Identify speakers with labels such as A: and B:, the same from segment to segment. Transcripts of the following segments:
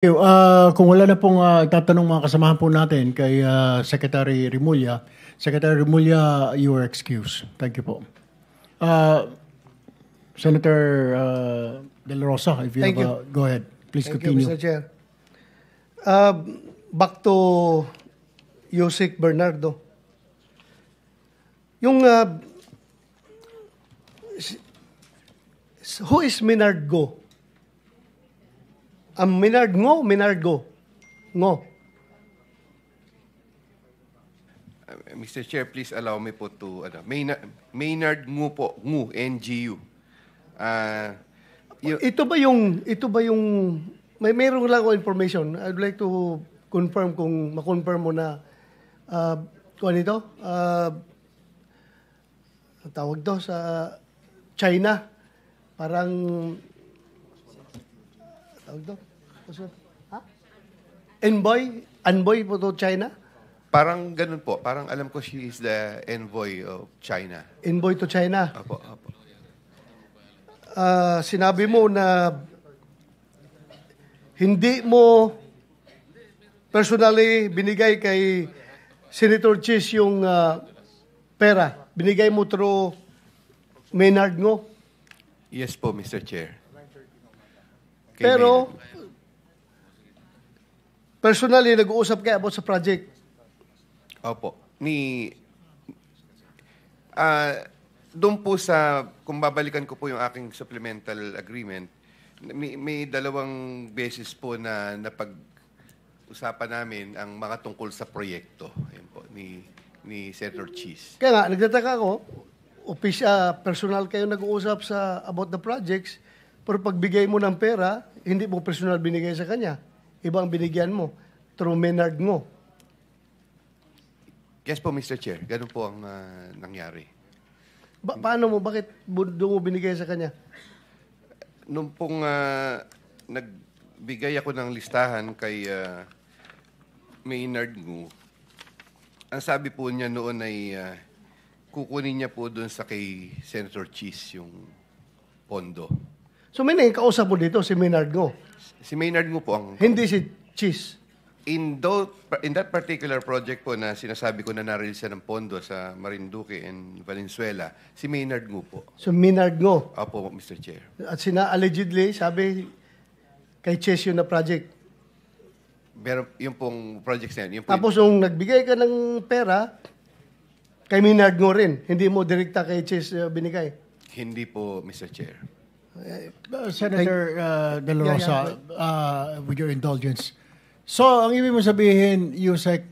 A: Kung wala na pong tatanong mga kasamahan po natin kay Secretary Remulla, Secretary Remulla, you are excused. Thank you po. Senator De La Rosa, if you
B: Thank
A: have go ahead. Please
B: Thank you,
A: continue.
B: Mr. Chair. Back to Yusek Bernardo. Yung who is Minard Go? Minard Ngo, Minard Go. Ngo.
C: Mr. Chair, please allow me po to Maynard Ngu po, Ngu, NGU.
B: Ito ba yung mayroong lang ako information. I'd like to confirm kung ma-confirm mo na kung ano ito? Tawag to sa China. Parang tawag to? Ha? Envoy po to China?
C: Parang ganun po. Parang alam ko she is the envoy of China.
B: Envoy to China.
C: Apo, apo.
B: Sinabi mo na hindi mo personally binigay kay Senator Chis yung pera. Binigay mo through Maynard Ngo.
C: Yes po, Mr. Chair.
B: Pero personally nag-uusap kayo about sa project.
C: Opo. Doon po sa, kung babalikan ko po yung aking supplemental agreement, may dalawang beses po na napag-usapan namin ang mga tungkol sa proyekto. Ayun po, ni Senator Cheese.
B: Kaya nga, nagtataka ako, personal kayo nag-uusap about the projects, pero pagbigay mo ng pera, hindi mo personal binigay sa kanya. Ibang binigyan mo through Maynard Ngo.
C: Yes po, Mr. Chair. Ganun po ang nangyari.
B: Bakit doon mo binigay sa kanya?
C: Nung pong nagbigay ako ng listahan kay Maynard Ngu, ang sabi po niya noon ay kukunin niya po doon sa kay Senator Cheese yung pondo.
B: So may kausap mo dito, si Maynard Ngo.
C: Si Maynard Ngu po ang...
B: Hindi si Cheese.
C: In that particular project po na sinasabi ko na na-release ng pondo sa Marinduque and Valenzuela, si Maynard Ngu po.
B: So Maynard Ngo.
C: Opo, Mr. Chair.
B: At allegedly, sabi kay Cheese yun na project.
C: Pero yung pong projects na yun,
B: Tapos nung nagbigay ka ng pera, kay Maynard Ngo rin. Hindi mo direkta kay Cheese binigay.
C: hindi po, Mr. Chair.
A: Senator De La Rosa, with your indulgence. So, ang ibig mo sabihin, Yusek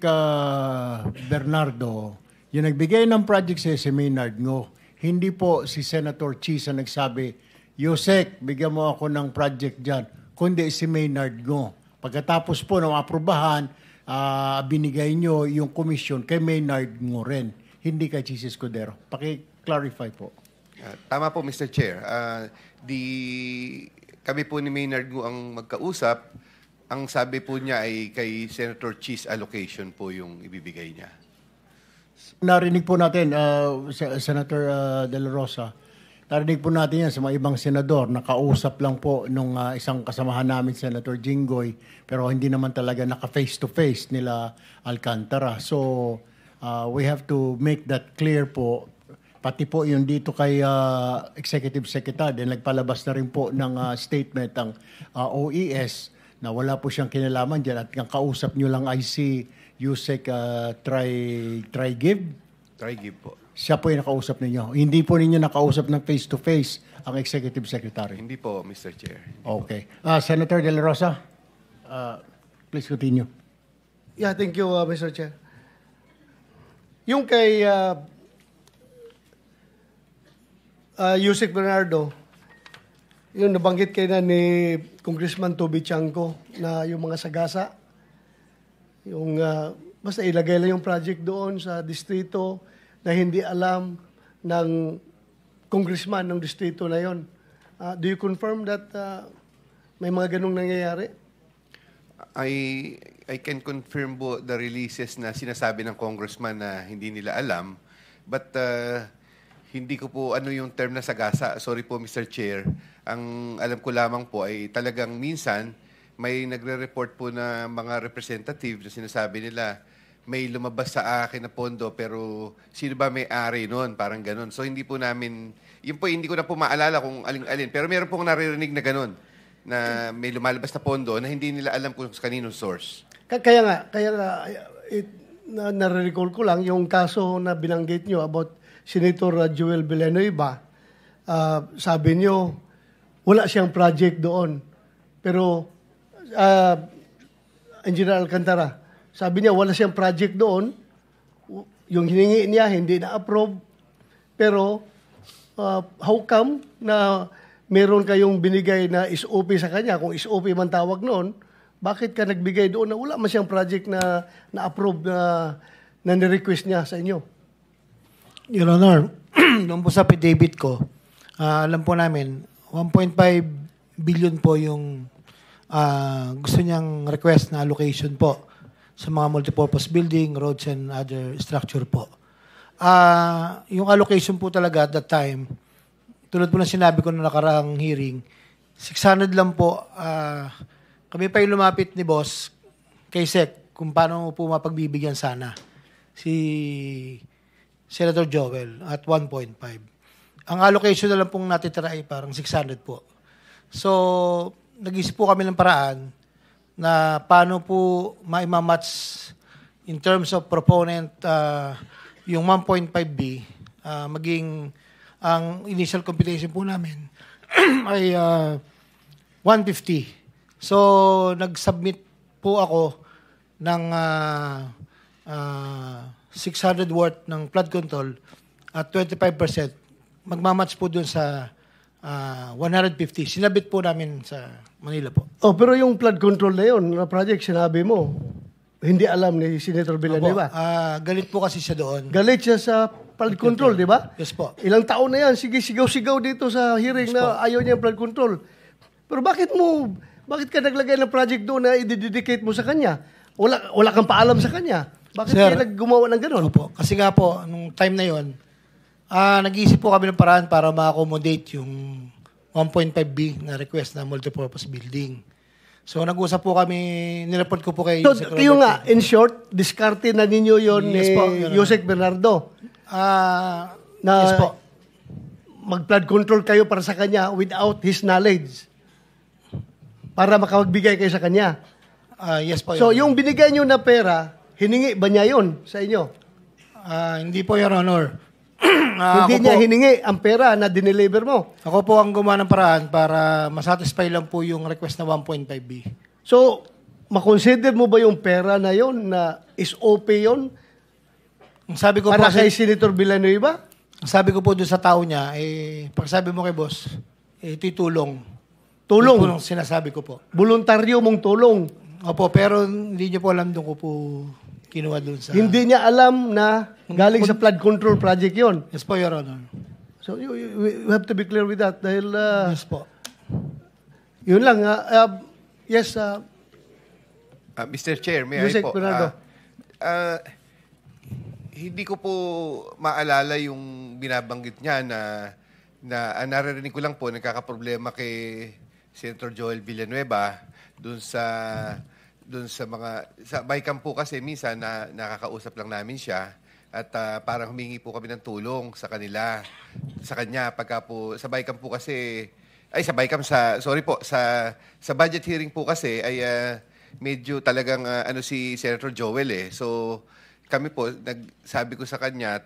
A: Bernardo, yung nagbigay ng project si Maynard Ngo, hindi po si Senator Cheese ang nagsabi, Yusek, bigyan mo ako ng project dyan, kundi si Maynard Ngo. Pagkatapos po ng aprubahan, binigay nyo yung komisyon kay Maynard Ngo rin, hindi kay Cheese Escudero. Paki-clarify po.
C: Tama po, Mr. Chair. Kami po ni Maynard Ngu ang magkausap. Ang sabi po niya ay kay Senator Cheese allocation po yung ibibigay niya.
A: Narinig po natin, Senator De La Rosa, narinig po natin yan sa mga ibang senador. Nakausap lang po nung isang kasamahan namin, Senator Jinggoy, pero hindi naman talaga naka-face-to-face nila Alcantara. So, we have to make that clear po. Pati po yung dito kay Executive Secretary, nagpalabas na rin po ng statement ang OES na wala po siyang kinalaman dyan at ang kausap nyo lang ay si Yusek Try-Give.
C: Try-Give po.
A: Siya po yung nakausap ninyo. Hindi po ninyo nakausap ng face-to-face ang Executive Secretary.
C: Hindi po, Mr. Chair.
A: Okay. Senator De La Rosa, please continue.
B: Yeah, thank you, Mr. Chair. Yung kay Yusek Bernardo, yung nabanggit kayo na ni Congressman Toby Chanco na yung mga sagasa, yung basta ilagay lang yung project doon sa distrito na hindi alam ng congressman ng distrito na yon. Do you confirm that may mga ganong nangyayari?
C: I can confirm po the releases na sinasabi ng congressman na hindi nila alam, but hindi ko po ano yung term na sagasa. Sorry po, Mr. Chair. Ang alam ko lamang po ay talagang minsan may nagre-report po na mga representative na sinasabi nila, may lumabas sa akin na pondo pero sino ba may-ari noon? Parang ganun. So hindi po namin, yun po hindi ko na po maalala kung aling-alin. Pero meron pong naririnig na ganun, na may lumalabas na pondo na hindi nila alam kung kaninong source.
B: Kaya nga, nare-recall ko lang yung kaso na binanggit nyo about Senator Joel Villanueva. Sabi nyo, wala siyang project doon. Pero, Engineer Alcantara, sabi niya, wala siyang project doon. Yung hiningi niya, hindi na-approve. Pero, how come na meron kayong binigay na SOP sa kanya? Kung SOP man tawag noon, bakit ka nagbigay doon na wala man siyang project na na-approve na ni-request niya sa inyo?
D: Your Honor, noong po sa affidavit ko, alam po namin, 1.5 billion po yung gusto niyang request na allocation po sa mga multipurpose building, roads, and other structure po. Yung allocation po talaga at that time, tulad po na sinabi ko na nakaraang hearing, 600 lang po. Kami pa yung lumapit ni boss kay Sec kung paano po mapagbibigyan sana si Senator Joel at 1.5. Ang allocation na lang pong natitira ay parang 600 po. So, nag-isip po kami ng paraan na paano po ma-match in terms of proponent yung 1.5B maging ang initial computation po namin ay 150. So, nag-submit po ako ng 600 worth ng flood control at 25%. Magmamatch po dun sa 150. Sinabit po namin sa Manila po.
B: Oh, pero yung flood control na yun, na project, sinabi mo, hindi alam ni Senator Villanueva.
D: Galit po kasi siya doon.
B: Galit siya sa flood control, di ba?
D: Yes po.
B: Ilang taon na yan, sige, sigaw-sigaw dito sa hearing na ayaw niya yung flood control. Pero bakit ka naglagay ng project doon na i-dedicate mo sa kanya? Wala kang paalam sa kanya. Bakit
D: Sir,
B: kayo gumawa ng gano'n?
D: Opo. Kasi nga po, nung time na yon, nag-iisip po kami ng paraan para ma-accommodate yung 1.5B na request na multipurpose building. So, nag-usap po kami, nireport ko po kay
B: So,
D: Yusek
B: kayo
D: Robert.
B: nga, in short, diskarte na ninyo yon
D: Yes
B: ni
D: po,
B: Yusek Bernardo.
D: Yes po.
B: Mag-flood control kayo para sa kanya without his knowledge. Para makapagbigay kayo sa kanya.
D: Yes po.
B: So,
D: Your
B: yung binigay nyo na pera, hiningi ba niya yun sa inyo?
D: hindi po, Your Honor.
B: Hindi niya hiningi ang pera na dineliver mo.
D: Ako po ang gumawa ng paraan para masatisfy lang po yung request na 1.5B.
B: So, makonsider mo ba yung pera na yon na SOP yon
D: Ang sabi ko
B: para
D: po,
B: kay Senator Villanueva?
D: ang sabi ko po doon sa tao niya, pag sabi mo kay boss, ito'y tulong.
B: Tulong.
D: Ito po ang sinasabi ko po.
B: Voluntaryo mong tulong.
D: Opo, pero hindi niyo po alam doon ko po kinuha doon sa...
B: Hindi niya alam na galing sa flood control project yon.
D: Yes po, Your Honor.
B: So, you have to be clear with that dahil
D: Yes po.
B: yun lang. Yes,
C: Mr. Chair, may I
B: Yusek
C: po?
B: Bernardo.
C: Hindi ko po maalala yung binabanggit niya na naririnig ko lang po nagkakaproblema kay Senator Joel Villanueva doon sa mga sa BICAM po kasi minsan nakakausap lang namin siya at parang humingi po kami ng tulong sa kanya pagka po sa BICAM po kasi sa budget hearing po kasi ay medyo talagang si Senator Joel so kami po nagsabi ko sa kanya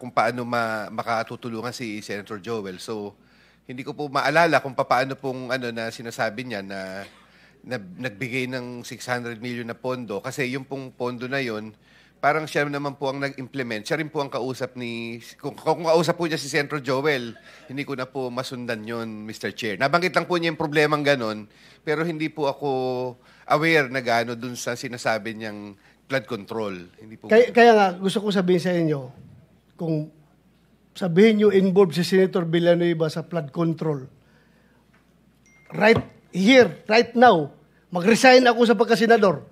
C: kung paano makatutulungan si Senator Joel. So hindi ko po maalala kung paano pong na sinasabi niya na nagbigay ng 600 million na pondo kasi yung pong pondo na yon parang siya naman po ang nag-implement. Siya rin po ang kausap kung kausap po niya si Senator Joel, hindi ko na po masundan yon, Mr. Chair. Nabanggit lang po niya yung problemang ganon, pero hindi po ako aware na gano'n dun sa sinasabi niyang flood control. Hindi po.
B: Kaya nga, gusto ko sabihin sa inyo, kung sabihin nyo involved si Senator Villanueva sa flood control, right here, right now, mag-resign ako sa pagkasenador.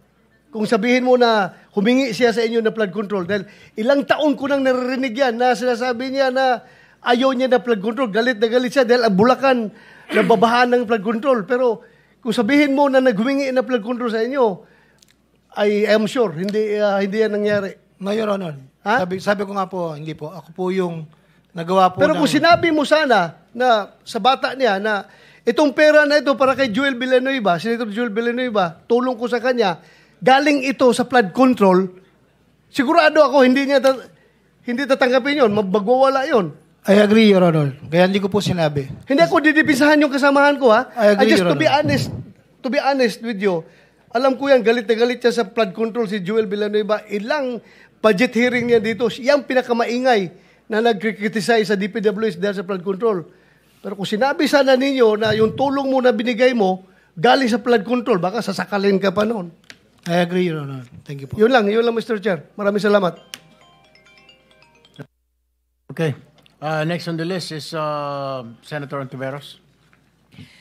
B: Kung sabihin mo na humingi siya sa inyo na flood control, dahil ilang taon ko nang naririnig yan na sinasabi niya na ayaw niya na flood control, galit na galit siya dahil ang Bulacan nababahan ng flood control. Pero Kung sabihin mo na naghumingi na flood control sa inyo, I am sure, hindi yan nangyari.
D: No, Your Honor.
B: Ha?
D: Sabi ko nga po, hindi po. Ako po yung nagawa po
B: Pero kung sinabi mo sana na sa bata niya na itong pera na ito para kay Joel Villanueva, Senator Joel Villanueva, tulong ko sa kanya, galing ito sa flood control, sigurado ako hindi tatanggapin yun, magwawala yun.
D: I agree, Your Honor. Kaya hindi ko po sinabi.
B: Hindi ako didipisahan yung kasamahan ko, ha?
D: I agree,
B: Just
D: Your
B: to be honest with you, alam ko yan, galit na galit siya sa flood control si Joel Villanueva. Ilang budget hearing niya dito, siyang pinakamaingay na nag-criticize sa DPWH dahil sa flood control. Pero kung sinabi sana ninyo na yung tulong mo na binigay mo, galing sa flood control, baka sasakalin ka pa noon.
D: I agree, Your Honor. Thank you po.
B: Yun lang, Mr. Chair. Maraming salamat.
A: Okay. Next on the list is Senator Ontiveros.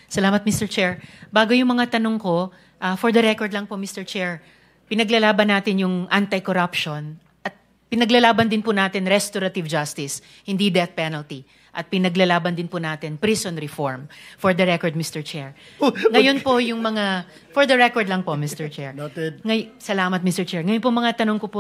E: Salamat, Mr. Chair. Bago yung mga tanong ko, for the record lang po, Mr. Chair, pinaglalaban natin yung anti-corruption at pinaglalaban din po natin restorative justice, hindi death penalty. At pinaglalaban din po natin prison reform. For the record, Mr. Chair. Ngayon po yung mga, for the record lang po, Mr. Chair.
A: Noted.
E: Salamat, Mr. Chair. Ngayon po mga tanong ko po